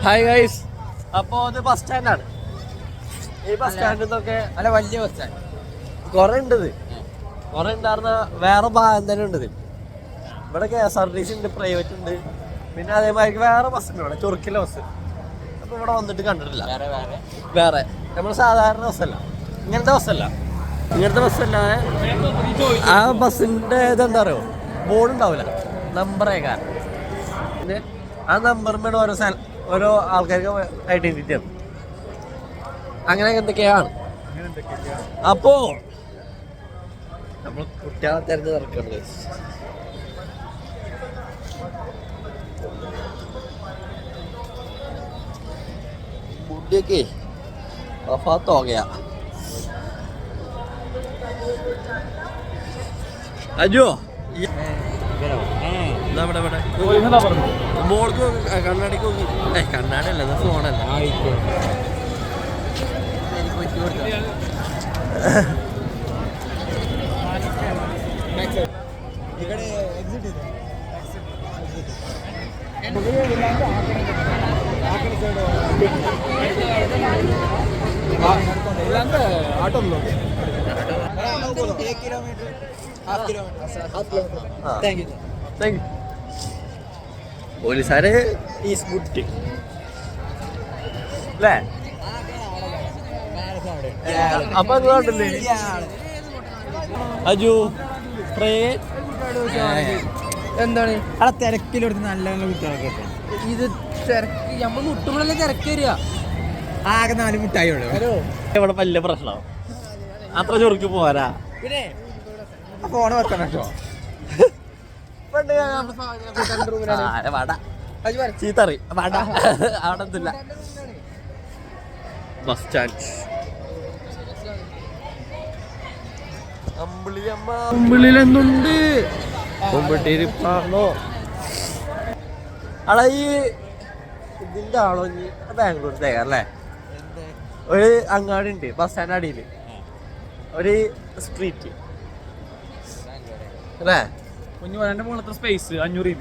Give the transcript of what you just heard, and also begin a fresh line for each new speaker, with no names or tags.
Hi guys. അപ്പോൾ ഇത് bus സ്റ്റാൻഡാണ്. ഈ ബസ് സ്റ്റാൻഡിൽ നിന്നൊക്കെ
അല്ല വലിയ ബസ് സ്റ്റാൻഡ്
കുറെ ഉണ്ട്. കുറെ ഉണ്ടായിരുന്ന വേറെ ഭാഗം തന്നെ ഉണ്ട്. ഇവിടെ KSRTC ഉണ്ട്, പ്രൈവറ്റ് ഉണ്ട്, പിന്നെ അതേമാതിരി വേറെ ബസ് ഉണ്ട് ഇവിടെ, ചുരുക്കിലെ ബസ്. അപ്പോൾ ഇവിടെ വന്നിട്ട് കണ്ടിട്ടില്ല. വേറെ നമ്മൾ സാധാരണ ബസ്സല്ല, ഇങ്ങനത്തെ ബസ്സല്ല. ആ ബസ്സിൻ്റെ ഇതെന്താ പറയുക, ബോർഡ് ഉണ്ടാവില്ല, നമ്പറേക്കാർ. പിന്നെ ആ നമ്പറിന്മേൽ ഓരോ ആൾക്കാർക്ക് ഐഡന്റിറ്റി ആണ്. അങ്ങനെ എന്തൊക്കെയാണ്. അപ്പോ നമ്മൾ കുട്ടികളെ തിരഞ്ഞു നടക്കുന്നത്. മുടിയൊക്കെ തോകയാ. അജോ മോൾക്ക് കണ്ണാടിക്ക് കണ്ണാടി അല്ല, ഫോണല്ല. പോലീസുകാര് ഈസ് ഗുഡ് അല്ലേ? അപ്പൊ കണ്ടില്ലേ അജു
എന്താണ് അവിടെ തിരക്കിലെടുത്ത് നല്ല നല്ല കുട്ടികളൊക്കെ ഇത് തിരക്ക് നമ്മൾ മുട്ടുമ്പോഴല്ലേ തിരക്ക് വരിക. ആകെ 4 മുട്ടായി
ഇവിടെ വലിയ പ്രശ്നം. അത്ര ചുരുക്കി പോരാ.
പിന്നെ ഫോണ് വെക്കണം കേട്ടോ.
ചീത്തറി വേണ്ട, അവിടെ എന്തില്ല. ബസ് സ്റ്റാൻഡ് അമ്പിളിയിൽ എന്തുണ്ട്? അടാ ഈ ഇതിന്റെ ആളോ ബാംഗ്ലൂരിലേക്ക് അല്ലേ? ഒരു അങ്ങാടി ഉണ്ട് ബസ് സ്റ്റാൻഡ് അടിയിൽ, ഒരു സ്ട്രീറ്റ് അല്ലേ?
കുഞ്ഞു 2 മൂന്നത്തെ സ്പേസ് 500 രൂപ.